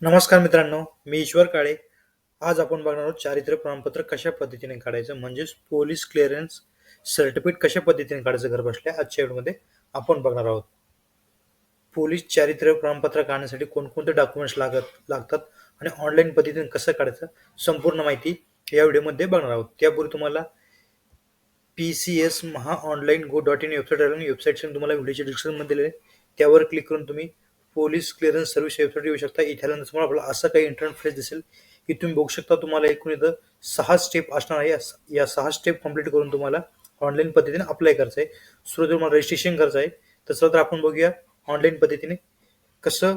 नमस्कार मित्रांनो, मी ईश्वर काळे. आज आपण बघणार आहोत चारित्र्य प्रमाणपत्र कशा पद्धतीने काढायचं म्हणजेच पोलीस क्लिअरन्स सर्टिफिकेट कशा पद्धतीने काढायचं घर बसल्या आजच्या व्हिडिओमध्ये आपण बघणार आहोत. पोलीस चारित्र्य प्रमाणपत्र काढण्यासाठी कोणकोणते डॉक्युमेंट्स लागतात आणि ऑनलाईन पद्धतीने कसं काढायचं संपूर्ण माहिती या व्हिडिओमध्ये बघणार आहोत. त्यापूर्वी तुम्हाला PCS Maha online go dot in website आहे आणि वेबसाईटचे तुम्हाला व्हिडिओच्या डिस्क्रिप्शनमध्ये दिलेले आहे. त्यावर क्लिक करून तुम्ही पोलीस क्लिअरन्स सर्व्हिस वेबसाईट येऊ शकता. इथे आल्यानंतर तुम्हाला आपला असं काही इंटरफेस दिसेल की तुम्ही बघू शकता. तुम्हाला एकूण इथं 6 स्टेप असणार आहे. या 6 स्टेप कंप्लीट करून तुम्हाला ऑनलाईन पद्धतीने अप्लाय करायचं आहे. सुरुवातीला तुम्हाला रजिस्ट्रेशन करायचं आहे. तसं तर आपण बघूया ऑनलाईन पद्धतीने कसं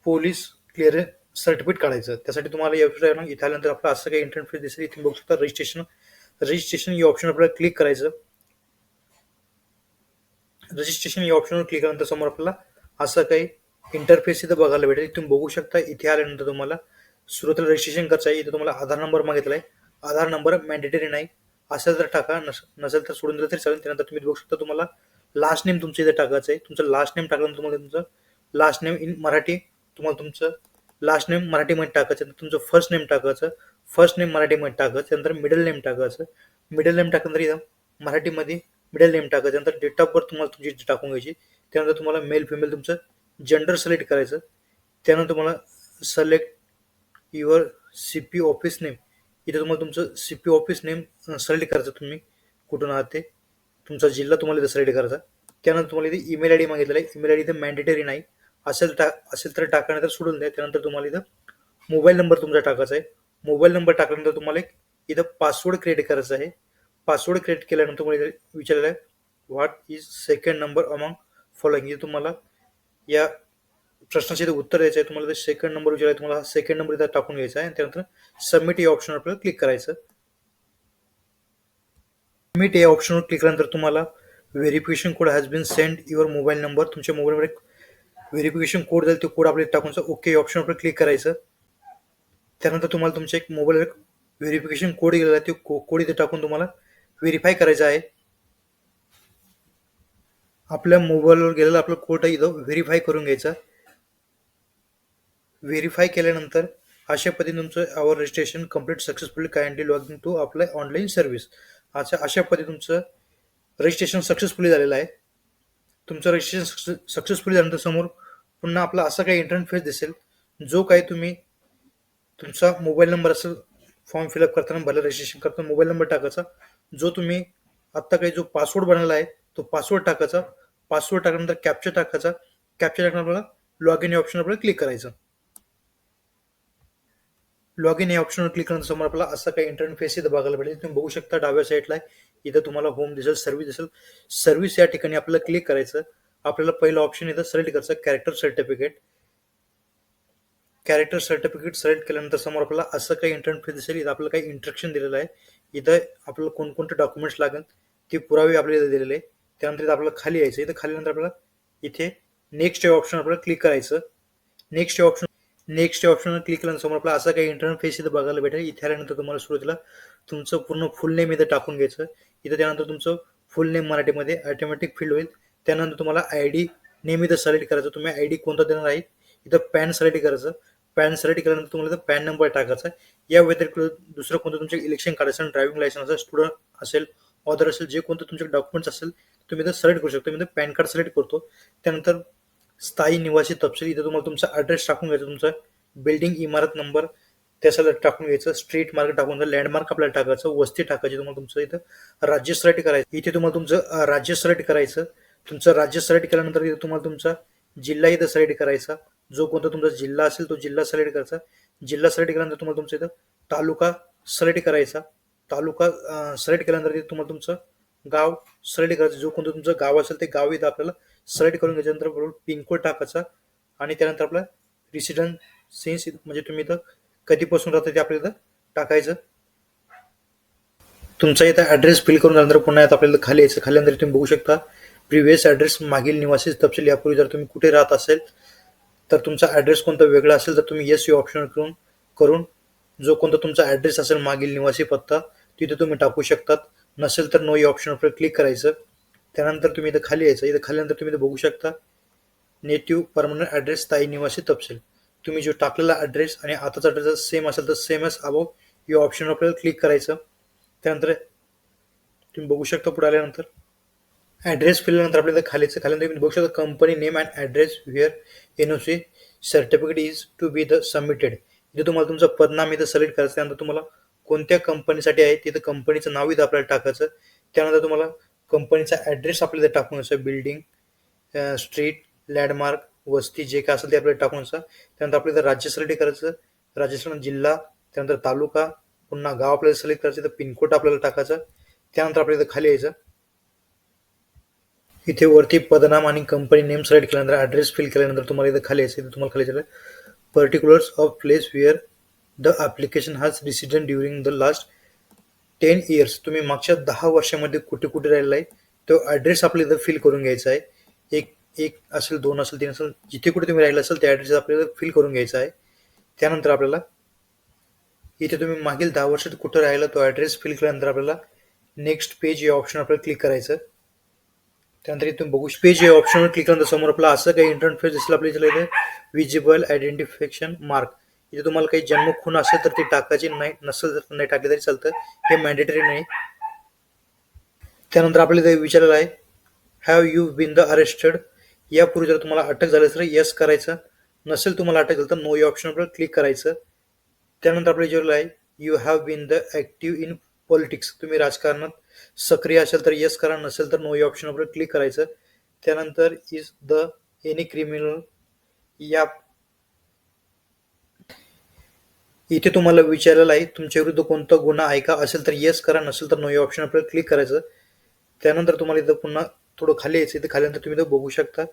पोलीस क्लिअरन्स सर्टिफिकेट काढायचं. त्यासाठी तुम्हाला या वेबसाईट इथे आल्यानंतर आपलं असं काही इंटरफेस दिसेल. इथे बघू शकता रजिस्ट्रेशन रजिस्ट्रेशन या ऑप्शन आपल्याला क्लिक करायचं. रजिस्ट्रेशन या ऑप्शनवर क्लिक केल्यानंतर समोर आपल्याला असं काही इंटरफेस इथं बघायला भेटेल. तुम्ही बघू शकता. इथे आल्यानंतर तुम्हाला सुरुवातीला रजिस्ट्रेशन करायचं आहे. इथे तुम्हाला आधार नंबर मागितला आहे. आधार नंबर मॅन्डेटरी नाही, असेल तर टाका, नसेल तर सोडून दिलं तरी चालेल. त्यानंतर तुम्ही बघू शकता तुम्हाला लास्ट नेम तुमचं इथे टाकायचं आहे. तुमचं लास्ट नेम टाकल्यानंतर तुम्हाला तुमचं लास्ट नेम इन मराठी, तुम्हाला तुमचं लास्ट नेम मराठीमध्ये टाकायचं. तुमचं फर्स्ट नेम टाकायचं, फर्स्ट नेम मराठीमध्ये टाकायचं. त्यानंतर मिडल नेम टाकायचं, मिडल नेम टाकल्यानंतर इथं मराठीमध्ये मिडल नेम टाकायचं. त्यानंतर डेट ऑफ बर्थ तुम्हाला तुमची टाकून घ्यायची. त्यानंतर तुम्हाला मेल फिमेल तुमचं जेंडर सिलेक्ट करायचं. त्यानंतर तुम्हाला select your CP office name, इथे तुम्हाला तुमचं CP ऑफिस नेम सिलेक्ट करायचं. तुम्ही कुठून आहात ते, तुमचा जिल्हा तुम्हाला इथे सिलेक्ट करायचा. त्यानंतर तुम्हाला इथे ईमेल ID मागितलेला आहे. ईमेल ID इथे मॅन्डेटरी नाही, असेल तर टाका, नाही तर सोडून द्या. त्यानंतर तुम्हाला इथं मोबाईल नंबर तुमचा टाकायचा आहे. मोबाईल नंबर टाकल्यानंतर तुम्हाला एक इथं पासवर्ड क्रिएट करायचा आहे. पासवर्ड क्रिएट केल्यानंतर तुम्हाला इथे विचारलेलं आहे what is second number among following. इथे तुम्हाला या प्रश्नाचे इथे उत्तर द्यायचं आहे. तुम्हाला सेकंड नंबर विचारायचा, तुम्हाला सेकंड नंबर इथं टाकून घ्यायचा आहे. त्यानंतर सबमिट या ऑप्शनवर आपल्याला क्लिक करायचं. सबमिट या ऑप्शनवर क्लिक केल्यानंतर तुम्हाला verification code has been send your mobile number, तुमच्या मोबाईलवर एक व्हेरिफिकेशन कोड जाईल. तो कोड आपल्याला टाकून ओके या ऑप्शनवर क्लिक करायचं. त्यानंतर तुम्हाला तुमच्या एक मोबाईलवर व्हेरिफिकेशन कोड गेलेला आहे. तो कोड इथे टाकून तुम्हाला व्हेरीफाय करायचा आहे. आपल्या मोबाईलवर गेलेला आपला कोड इथं व्हेरीफाय करून घ्यायचा. व्हेरीफाय केल्यानंतर अशा पद्धतीने तुमचं our registration complete successfully, kindly log in to apply online service. अशा पद्धतीने तुमचं रजिस्ट्रेशन सक्सेसफुली झालेलं आहे. तुमचं रजिस्ट्रेशन सक्सेसफुली झाल्यानंतर समोर पुन्हा आपला असा काही इंटरफेस दिसेल. जो काही तुम्ही तुमचा मोबाईल नंबर असेल, फॉर्म फिलअप करताना भरलं रजिस्ट्रेशन करताना मोबाईल नंबर टाकायचा. जो तुम्ही आत्ता काही जो पासवर्ड बनवला आहे तो पासवर्ड टाकायचा. पासवर्ड टाकल्यानंतर कॅप्चर टाकायचा. कॅप्चर टाकल्यानंतर आपल्याला लॉग इन या ऑप्शनवर आपल्याला क्लिक करायचं. लॉग इन या ऑप्शनवर क्लिक केल्यानंतर समोर आपल्याला असं काही इंटरफेस इथं बघायला भेटेल. तुम्ही बघू शकता डाव्या साईडला इथं तुम्हाला होम दिसेल, सर्व्हिस दिसेल. सर्व्हिस या ठिकाणी आपल्याला क्लिक करायचं. आपल्याला पहिलं ऑप्शन इथं सिलेक्ट करायचं character certificate. Character certificate select केल्यानंतर समोर आपल्याला असं काही इंटरफेस दिसेल. इथं आपल्याला काही इंस्ट्रक्शन दिलेलं आहे. इथं आपल्याला कोणकोणते डॉक्युमेंट्स लागेल ते पुरावे आपल्याला दिलेले आहे. त्यानंतर इथं आपल्याला खाली यायचं. इथं खाली नंतर आपल्याला इथे नेक्स्ट या ऑप्शन आपल्याला क्लिक करायचं. नेक्स्ट या ऑप्शनवर क्लिक केल्यानंतर समोर आपल्याला असा काही इंटरफेस इथं बघायला भेटेल. इथे आल्यानंतर तुम्हाला सुरुवातीला तुमचं पूर्ण फुल नेम इथं टाकून घ्यायचं. इथं त्यानंतर तुमचं फुल नेम मराठीमध्ये ऑटोमॅटिक फिल्ड होईल. त्यानंतर तुम्हाला ID नेम इथं सिलेक्ट करायचं. तुम्ही ID कोणता देणार आहे इथं पॅन सिलेक्ट करायचं. पॅन सिलेक्ट केल्यानंतर तुम्हाला इथं पॅन नंबर टाकायचा. या व्यतिरिक्त दुसरं कोणतं तुमचे इलेक्शन कार्ड असेल, ड्रायव्हिंग लायसन्स असेल, स्टुडंट असेल, ऑदर असेल, जे कोणतं तुमचे डॉक्युमेंट्स असेल तुम्ही इथं सिलेक्ट करू शकता. मी इथं पॅन कार्ड सिलेक्ट करतो. त्यानंतर स्थायी निवासी तपशील, इथं तुम्हाला तुमचा ॲड्रेस टाकून घ्यायचा. तुमचा बिल्डिंग इमारत नंबर त्याला टाकून घ्यायचं. स्ट्रीट मार्क टाकून लँडमार्क आपल्याला टाकायचं. वस्ती टाकायची. तुम्हाला तुमचं इथं राज्य सिलेक्ट करायचं. इथे तुम्हाला तुमचं राज्य सिलेक्ट करायचं. तुमचं राज्य सिलेक्ट केल्यानंतर इथे तुम्हाला तुमचा जिल्हा इथं सिलेक्ट करायचा. जो कोणता तुमचा जिल्हा असेल तो जिल्हा सिलेक्ट करायचा. जिल्हा सिलेक्ट केल्यानंतर तुम्हाला तुमचं इथं तालुका सिलेक्ट करायचा. तालुका सिलेक्ट केल्यानंतर इथे तुम्हाला तुमचं गाव सिलेक्ट करायचं. जो कोणतं तुमचं गाव असेल ते गाव इथं आपल्याला सिलेक्ट करून घ्यायच्यानंतर बरोबर पिनकोड टाकायचा. आणि त्यानंतर आपला रेसिडेंट सेन्स म्हणजे तुम्ही इथं कधीपासून राहता ते आपल्याला टाकायचं. तुमचा इथं ॲड्रेस फिल करून झाल्यानंतर पुन्हा येत आपल्याला खाली यायचं. खाल्यानंतर तुम्ही बघू शकता प्रिव्हियस ॲड्रेस, मागील निवासी तपशील. यापूर्वी जर तुम्ही कुठे राहत असेल तर तुमचा ॲड्रेस कोणता वेगळा असेल तर तुम्ही येस या ऑप्शन करून जो कोणता तुमचा ॲड्रेस असेल मागील निवासी पत्ता तिथे तुम्ही टाकू शकतात. नसेल तर नो या ऑप्शनवर क्लिक करायचं. त्यानंतर तुम्ही इथं खाली यायचं. इथं खाल्यानंतर तुम्ही इथं बघू शकता नेटिव्ह परमनंट ॲड्रेस, स्थायी निवासी तपशील. तुम्ही जो टाकलेला ॲड्रेस आणि आताचा ॲड्रेस जर सेम असेल तर सेम एज अबोव या ऑप्शनवर आपल्याला क्लिक करायचं. त्यानंतर तुम्ही बघू शकता पुढे आल्यानंतर ॲड्रेस फिरल्यानंतर आपल्याला खालीचं तुम्ही बघू शकता company name and address where NOC certificate is to be the submitted. इथे तुम्हाला तुमचं पदनाम इथं सिलेक्ट करायचं. त्यानंतर तुम्हाला कोणत्या कंपनीसाठी आहे तिथं कंपनीचं नाव इथं आपल्याला टाकायचं. त्यानंतर तुम्हाला कंपनीचा ॲड्रेस आपल्याला इथं टाकून असं बिल्डिंग, स्ट्रीट, लँडमार्क, वस्ती जे काय असेल ते आपल्याला टाकून असं. त्यानंतर आपल्याला राज्य सिलेक्ट करायचं. राज्याचं जिल्हा, त्यानंतर तालुका, पुन्हा गाव आपल्याला सिलेक्ट करायचं. तर पिनकोड आपल्याला टाकायचं. त्यानंतर आपल्याला इथं खाली यायचं. इथे वरती पदनाम आणि कंपनी नेम सिलेक्ट केल्यानंतर ॲड्रेस फिल केल्यानंतर तुम्हाला इथं खाली यायचं. इथे तुम्हाला खाली यायचं particulars of place where the application has resident during the last 10 years. तुम्ही मागच्या 10 वर्षामध्ये कुठे कुठे राहिलेला आहे तो ॲड्रेस आपल्याला इथं फिल करून घ्यायचा आहे. एक एक असेल, 2 असेल, 3 असेल, जिथे कुठे तुम्ही राहिला असेल त्या ॲड्रेस आपल्याला फिल करून घ्यायचा आहे. त्यानंतर आपल्याला इथे तुम्ही मागील 10 वर्षात कुठं राहिला तो ॲड्रेस फिल केल्यानंतर आपल्याला नेक्स्ट पेज या ऑप्शन आपल्याला क्लिक करायचं. त्यानंतर इथे तुम्ही बघू पेज या ऑप्शनवर क्लिक केल्यानंतर समोर आपला असं काही इंटरफेस दिसला आपल्याला इथे विजिबल आयडेंटिफिकेशन मार्क. इथे तुम्हाला काही जन्म खून असेल तर ते टाकायचे नाही, नसेल तर नाही टाकले तरी चालतं, हे मॅन्डेटरी नाही. त्यानंतर आपल्याला इथे विचारलेलं आहे have you been the arrested. यापूर्वी जर तुम्हाला अटक झाली तर येस करायचं, नसेल तुम्हाला अटक झाली तर नो या ऑप्शनवर क्लिक करायचं. त्यानंतर आपल्याला विचारलेलं आहे you have been the active in politics. तुम्ही राजकारणात सक्रिय असेल तर येस करा, नसेल तर नो या ऑप्शनवर क्लिक करायचं. त्यानंतर इज द एनी क्रिमिनल या इथे तुम्हाला विचारलेलं आहे तुमच्या विरुद्ध कोणता गुन्हा आहे का, असेल तर येस करा, नसेल तर नो या ऑप्शन आपल्याला क्लिक करायचं. त्यानंतर तुम्हाला इथं पुन्हा थोडं खाली यायचं. इथे खाल्यानंतर तुम्ही इथं बघू शकता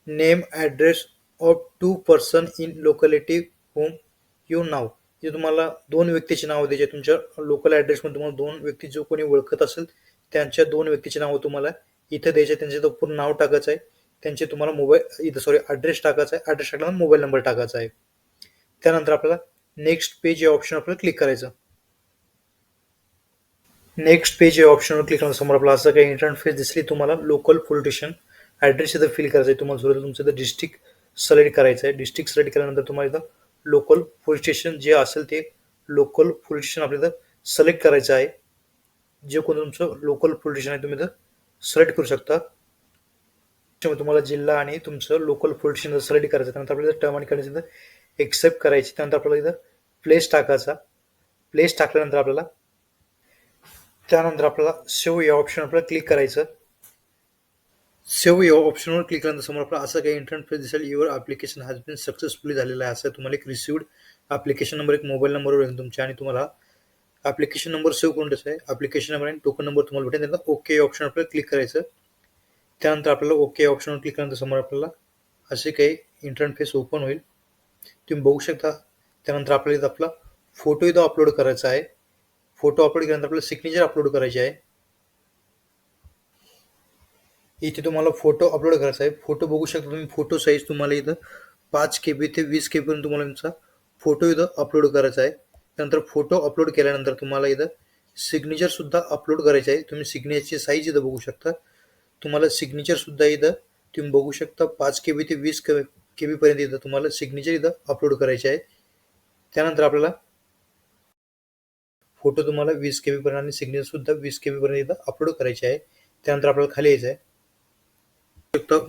name address of 2 person in locality whom you know. इथे तुम्हाला 2 व्यक्तीची नावं द्यायची. तुमच्या लोकल ॲड्रेसमध्ये तुम्हाला 2 व्यक्ती जो कोणी ओळखत असेल त्यांच्या 2 व्यक्तीची नावं तुम्हाला इथं द्यायचे. त्यांचे तो पूर्ण नाव टाकायचं आहे. त्यांचे तुम्हाला मोबाईल इथं ॲड्रेस टाकायचा आहे. ॲड्रेस टाकल्यानंतर मोबाईल नंबर टाकायचा आहे. त्यानंतर आपल्याला नेक्स्ट पेज या ऑप्शन आपल्याला क्लिक करायचं. नेक्स्ट पेज या ऑप्शनवर क्लिक केल्यानंतर समोर आपला असं काही इंटरफेस दिसली. तुम्हाला लोकल पोलीस स्टेशन ॲड्रेस इथं फिल करायचं आहे. तुम्हाला सुरुवातीला तुमचं इथं डिस्ट्रिक्ट सिलेक्ट करायचं आहे. डिस्ट्रिक्ट सिलेक्ट केल्यानंतर तुम्हाला इथं लोकल पोलीस स्टेशन जे असेल ते लोकल पोलीस स्टेशन आपल्याला इथं सिलेक्ट करायचं आहे. जे कोणी तुमचं लोकल पोलीस स्टेशन आहे तुम्ही इथं सिलेक्ट करू शकता. तुम्हाला जिल्हा आणि तुमचं लोकल पोलीस स्टेशन सिलेक्ट करायचं. त्यानंतर आपल्याला टर्म आणि कंडिशन एक्सेप्ट करायची. त्यानंतर आपल्याला इथं प्लेस टाकायचा. प्लेस टाकल्यानंतर आपल्याला सेव्ह या ऑप्शन आपल्याला क्लिक करायचं. सेव्ह या ऑप्शनवर क्लिक केल्यानंतर समोर आपला असं काही इंटरफेस दिसेल. Your application has been successfully झालेलं आहे. असं तुम्हाला एक रिसिव्ड ॲप्लिकेशन नंबर, एक मोबाईल नंबरवर येईल तुमच्या, आणि तुम्हाला ॲप्लिकेशन नंबर सेव्ह करून द्यायचा आहे. ॲप्लिकेशन नंबर आणि टोकन नंबर तुम्हाला भेटेल. त्यानंतर ओके या ऑप्शन आपल्याला क्लिक करायचं. त्यानंतर आपल्याला ओके या ऑप्शनवर क्लिक केल्यानंतर समोर आपल्याला असे काही इंटरफेस ओपन होईल. तुम्ही बघू शकता. त्यानंतर आपल्याला इथं आपला फोटो इथं अपलोड करायचा आहे. फोटो अपलोड केल्यानंतर आपल्याला सिग्नेचर अपलोड करायची आहे. इथे तुम्हाला फोटो अपलोड करायचा आहे. फोटो बघू शकता तुम्ही. फोटो साईज तुम्हाला इथं 5 KB ते 20 KB पर्यंत तुम्हाला तुमचा फोटो इथं अपलोड करायचा आहे. त्यानंतर फोटो अपलोड केल्यानंतर तुम्हाला इथं सिग्नेचर सुद्धा अपलोड करायचे आहे. तुम्ही सिग्नेचरची साईज इथं बघू शकता. तुम्हाला सिग्नेचर सुद्धा इथं तुम्ही बघू शकता 5 KB ते 20 KB पर्यंत इथं तुम्हाला सिग्नेचर इथं अपलोड करायचे आहे. त्यानंतर आपल्याला फोटो तुम्हाला 20 KB पर्यंत आणि सिग्नेचर सुद्धा 20 KB पर्यंत इथं अपलोड करायचे आहे. त्यानंतर आपल्याला खाली यायचं आहे.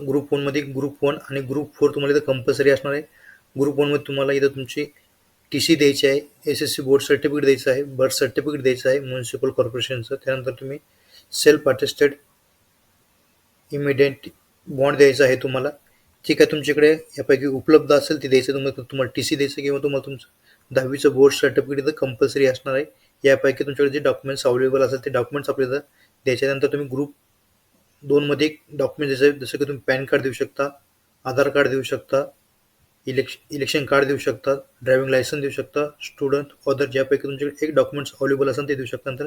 ग्रुप 1 मध्ये ग्रुप 1 आणि ग्रुप 4 तुम्हाला इथं कंपल्सरी असणार आहे. ग्रुप 1 मध्ये तुम्हाला इथं तुमची TC द्यायची आहे, SSC बोर्ड सर्टिफिकेट द्यायचं आहे, बर्थ सर्टिफिकेट द्यायचं आहे म्युनिसिपल कॉर्पोरेशनचं. त्यानंतर तुम्ही सेल्फ अटेस्टेड इमिडिएट बॉन्ड द्यायचा आहे तुम्हाला. ठीक आहे, तुमच्याकडे यापैकी उपलब्ध असेल ते द्यायचं. तुम्हाला TC द्यायचं किंवा तुम्हाला तुमचं 10वीचं बोर्ड सर्टिफिकेट इथं कंपल्सरी असणार आहे. यापैकी तुमच्याकडे जे डॉक्युमेंट्स अवेलेबल असेल ते डॉक्युमेंट्स आपल्याला द्यायचे. त्यानंतर तुम्ही ग्रुप 2 मध्ये एक डॉक्युमेंट द्यायचं आहे. जसं की तुम्ही पॅन कार्ड देऊ शकता, आधार कार्ड देऊ शकता, इलेक्शन कार्ड देऊ शकता, ड्रायव्हिंग लायसन्स देऊ शकता, स्टुडंट ऑदर ज्यापैकी तुमच्याकडे एक डॉक्युमेंट्स अवेलेबल असेल ते देऊ शकता. नंतर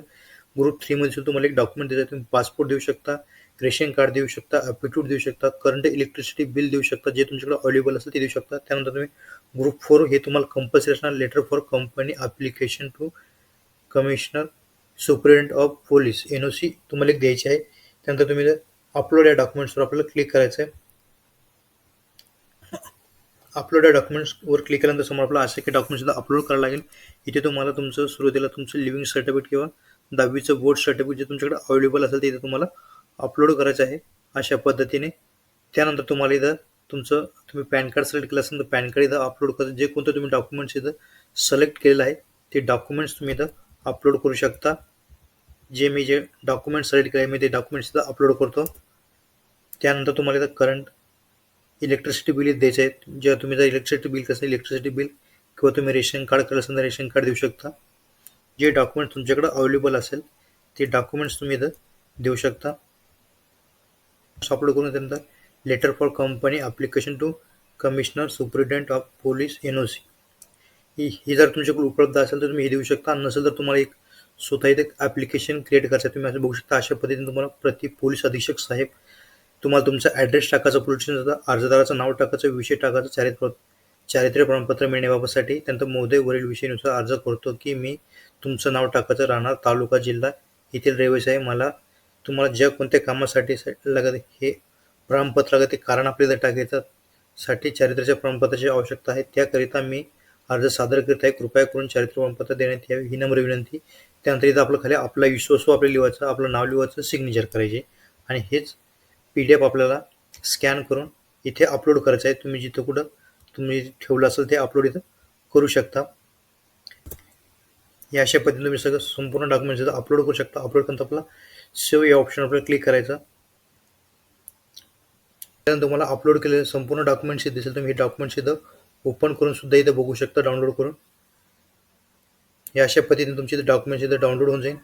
ग्रुप 3 मध्ये तुम्हाला एक डॉक्युमेंट द्यायचं आहे. तुम्ही पासपोर्ट देऊ शकता, रेशन कार्ड देऊ शकता, ॲप्टिट्यूड देऊ शकता, करंट इलेक्ट्रिसिटी बिल देऊ शकता, जे तुमच्याकडे अवेलेबल असेल ते देऊ शकता. त्यानंतर तुम्ही ग्रुप 4 हे तुम्हाला कंपल्सरी असणार letter for company application to commissioner superintendent of police NOC तुम्हाला एक द्यायची आहे. त्यानंतर तुम्ही अपलोड या डॉक्युमेंट्सवर आपल्याला क्लिक करायचं आहे. अपलोड या डॉक्युमेंट्सवर क्लिक केल्यानंतर समोर आपल्याला असे काही डॉक्युमेंट्स सुद्धा अपलोड करावं लागेल. इथे तुम्हाला तुमचं सुरुवातीला तुमचं लिव्हिंग सर्टिफिकेट किंवा 10वीचं बोर्ड सर्टिफिकेट जे तुमच्याकडे अवेलेबल असेल ते इथे तुम्हाला अपलोड करायचं आहे अशा पद्धतीने. त्यानंतर तुम्हाला इथं तुम्ही पॅन कार्ड सिलेक्ट केलं असेल तर पॅन कार्ड इथं अपलोड करायचं. जे कोणतं तुम्ही डॉक्युमेंट्स इथं सिलेक्ट केलेलं आहे ते डॉक्युमेंट्स तुम्ही इथं अपलोड करू शकता. जे डॉक्युमेंट्स सिलेक्ट केले मी ते डॉक्युमेंट्स इथं अपलोड करतो. त्यानंतर तुम्हाला इथं करंट इलेक्ट्रिसिटी बिल द्यायचे आहेत. जेव्हा तुम्ही जर इलेक्ट्रिसिटी बिल कसं इलेक्ट्रिसिटी बिल किंवा तुम्ही रेशन कार्ड केलं असेल तर रेशन कार्ड देऊ शकता. जे डॉक्युमेंट तुमच्याकडे अवेलेबल असेल ते डॉक्युमेंट्स तुम्ही इथं देऊ शकता. अपलोड करून त्यानंतर letter for company application to commissioner superintendent of police NOC ही जर तुमच्याकडे उपलब्ध असेल तर तुम्ही हे देऊ शकता. नसेल तर तुम्हाला एक स्वतः इथे ॲप्लिकेशन क्रिएट करायचं. तुम्ही असं बघू शकता अशा पद्धतीने तुम्हाला प्रति पोलीस अधीक्षक साहेब तुम्हाला तुमचा ॲड्रेस टाकायचा, पोलीस स्टेशनचा, अर्जदाराचं नाव टाकायचं, विषय टाकायचं, चारित्र्य प्रमाणपत्र मिळण्याबाबतसाठी. त्यानंतर महोदय वरील विषयानुसार अर्ज करतो की मी तुमचं नाव टाकायचं, राहणार तालुका जिल्हा येथील रहिवासी आहे. मला तुम्हाला ज्या कोणत्या कामासाठी लागत हे प्रमाणपत्र लागत ते कारण आपल्याला टाकायचं साठी चारित्र्याच्या प्रमाणपत्राची आवश्यकता आहे. त्याकरिता मी अर्ज सादर करीत आहे. कृपया करून चारित्र्य प्रमाणपत्र देण्यात यावे ही नम्र विनंती. त्यानंतर इथं आपलं खाली आपला विश्वासू आपलं लिहायचं, आपलं नाव लिहायचं, सिग्नेचर करायचे आणि हेच PDF आपल्याला स्कॅन करून इथे अपलोड करायचं आहे. तुम्ही जिथं कुठं तुम्ही ठेवलं असेल ते अपलोड इथं करू शकता. या अशा पद्धतीने तुम्ही सगळं संपूर्ण डॉक्युमेंट्स इथं अपलोड करू शकता. अपलोड करता आपला सेव्ह या ऑप्शन आपल्याला क्लिक करायचं. त्यानंतर तुम्हाला अपलोड केलेले संपूर्ण डॉक्युमेंट्स दिसेल. तुम्ही हे डॉक्युमेंट्स इथं ओपन करून सुद्धा इथं बघू शकता, डाउनलोड करून. या अशा पद्धतीने तुमचे डॉक्युमेंट्स इथं डाउनलोड होऊन जाईल.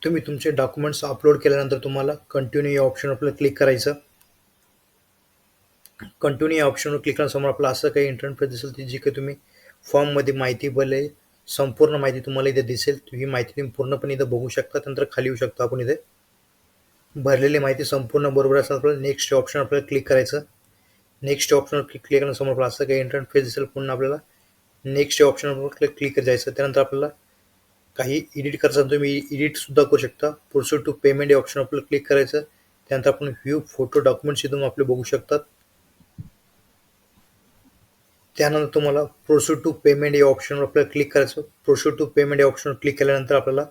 तुम्ही तुमचे डॉक्युमेंट्स अपलोड केल्यानंतर तुम्हाला कंटिन्यू या ऑप्शन आपल्याला क्लिक करायचं. कंटिन्यू या ऑप्शनवर क्लिक केल्यासमोर आपल्याला असं काही इंटरफेस दिसेल ती जी काही तुम्ही फॉर्ममध्ये माहिती भरली संपूर्ण माहिती तुम्हाला इथे दिसेल. ही माहिती तुम्ही पूर्णपणे इथं बघू शकता. त्यानंतर खाली येऊ शकता. आपण इथे भरलेली माहिती संपूर्ण बरोबर असेल आपल्याला नेक्स्ट ऑप्शन आपल्याला क्लिक करायचं. नेक्स्ट ऑप्शनवर क्लिक केल्यानंतर आपल्याला असं काही इंटरफेस दिसेल. पुन्हा आपल्याला नेक्स्ट ऑप्शनवर क्लिक करायचं. त्यानंतर आपल्याला काही एडिट करायचं तुम्ही एडिट सुद्धा करू शकता. प्रोसीड टू पेमेंट या ऑप्शन आपल्याला क्लिक करायचं. त्यानंतर आपण व्ह्यू फोटो डॉक्युमेंट्स इथून आपले बघू शकतात. त्यानंतर तुम्हाला प्रोसीड टू पेमेंट या ऑप्शनवर आपल्याला क्लिक करायचं. प्रोसीड टू पेमेंट या ऑप्शनवर क्लिक केल्यानंतर आपल्याला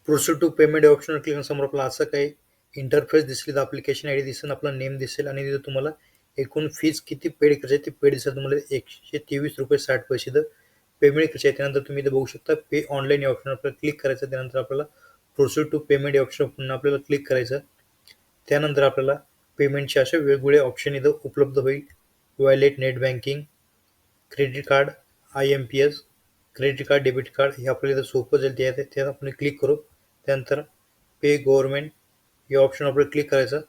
प्रोसीड टू पेमेंट या ऑप्शनवर क्लिक केल्यानंतर आपल्याला असं काही इंटरफेस दिसेल. ॲप्लिकेशन ID दिसेल, आपला नेम दिसेल आणि तिथे तुम्हाला एकूण फीज किती पेड करायची आहे ती पेड दिसेल. तुम्हाला ₹123.60 इथं पेमेंट करायची आहे. त्यानंतर तुम्ही इथे बघू शकता पे ऑनलाईन या ऑप्शनवर आपल्याला क्लिक करायचं. त्यानंतर आपल्याला प्रोसीड टू पेमेंट या ऑप्शनवर पुन्हा आपल्याला क्लिक करायचं. त्यानंतर आपल्याला पेमेंटचे असे वेगवेगळे ऑप्शन इथं उपलब्ध होईल. Wallet, net banking, credit card, IMPS, credit card, debit card हे आपल्याला इथं सोपं जाईल. त्यात आपण क्लिक करू. त्यानंतर पे गव्हर्नमेंट या ऑप्शन आपल्याला क्लिक करायचं.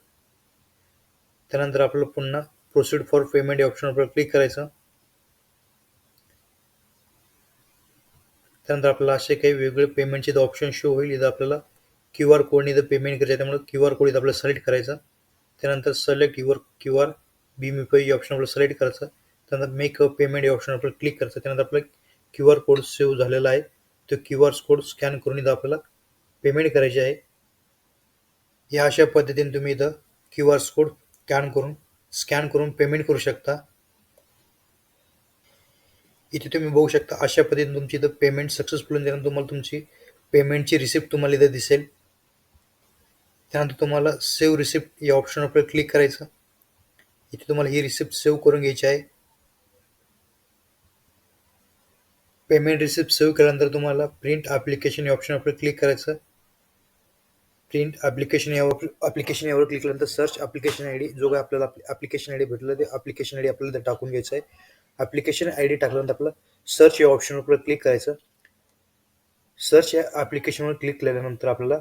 त्यानंतर आपल्याला पुन्हा प्रोसीड फॉर पेमेंट या ऑप्शन आपल्याला क्लिक करायचं. त्यानंतर आपल्याला असे काही वेगवेगळे पेमेंटचे ऑप्शन शो होईल. इथं आपल्याला QR कोडने इथं पेमेंट करायचं आहे. त्यामुळे QR कोड इथं आपल्याला सिलेक्ट करायचा. त्यानंतर सिलेक्ट युअर QR BMPay या ऑप्शन आपल्याला सिलेक्ट करायचं. त्यानंतर मेक अ पेमेंट या ऑप्शन आपल्याला क्लिक करायचं. त्यानंतर आपल्याला QR कोड सेव्ह झालेला आहे. तो QR कोड स्कॅन करून इथं आपल्याला पेमेंट करायची आहे. या अशा पद्धतीने तुम्ही इथं QR कोड स्कॅन करून पेमेंट करू शकता. इथे तुम्ही बघू शकता अशा पद्धतीने तुमची इथं पेमेंट सक्सेसफुल होऊन त्यानंतर तुम्हाला तुमची पेमेंटची रिसिप्ट तुम्हाला इथं दिसेल. त्यानंतर तुम्हाला सेव्ह रिसिप्ट या ऑप्शन आपल्याला क्लिक करायचं. इथे तुम्हाला ही रिसिप्ट सेव्ह करून घ्यायची आहे. पेमेंट रिसिप्ट सेव्ह केल्यानंतर तुम्हाला प्रिंट ॲप्लिकेशन या ऑप्शन आपल्याला क्लिक करायचं. प्रिंट ॲप्लिकेशन यावर क्लिक केल्यानंतर सर्च ॲप्लिकेशन ID जो काही आपल्याला ॲप्लिकेशन ID भेटलं ते ॲप्लिकेशन ID आपल्याला टाकून घ्यायचं आहे. ॲप्लिकेशन ID टाकल्यानंतर आपल्याला सर्च या ऑप्शनवर आपल्याला क्लिक करायचं. सर्च या ॲप्लिकेशनवर क्लिक केल्यानंतर आपल्याला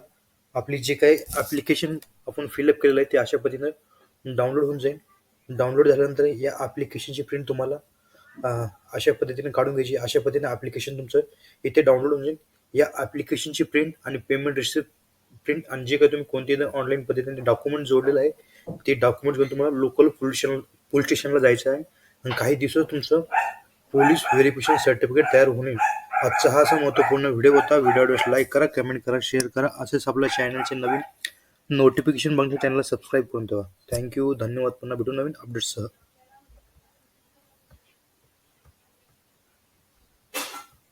आपली जे काही ॲप्लिकेशन आपण फिलअप केलेलं आहे ते अशा पद्धतीनं डाउनलोड होऊन जाईल. डाउनलोड झाल्यानंतर या ॲप्लिकेशनची प्रिंट तुम्हाला अशा पद्धतीने काढून घ्यायची. अशा पद्धतीने ॲप्लिकेशन तुमचं इथे डाउनलोड होऊन जाईल. या ॲप्लिकेशनची प्रिंट आणि पेमेंट रिसिप्ट प्रिंट आणि जे काही तुम्ही कोणत्याही ऑनलाईन पद्धतीने डॉक्युमेंट जोडलेलं आहे ते डॉक्युमेंट घेऊन तुम्हाला लोकल पोलीस स्टेशनला जायचं आहे आणि काही दिवसात तुमचं पोलीस व्हेरिफिकेशन सर्टिफिकेट तयार होऊन येईल. आजचा हा असा महत्त्वपूर्ण व्हिडिओ होता. व्हिडिओ लाईक करा, कमेंट करा, शेअर करा. असेच आपल्या चॅनलचे नवीन नोटिफिकेशन बघण्यासाठी चॅनलला सबस्क्राईब करून ठेवा. थँक्यू, धन्यवाद. पुन्हा भेटू नवीन अपडेट्ससह.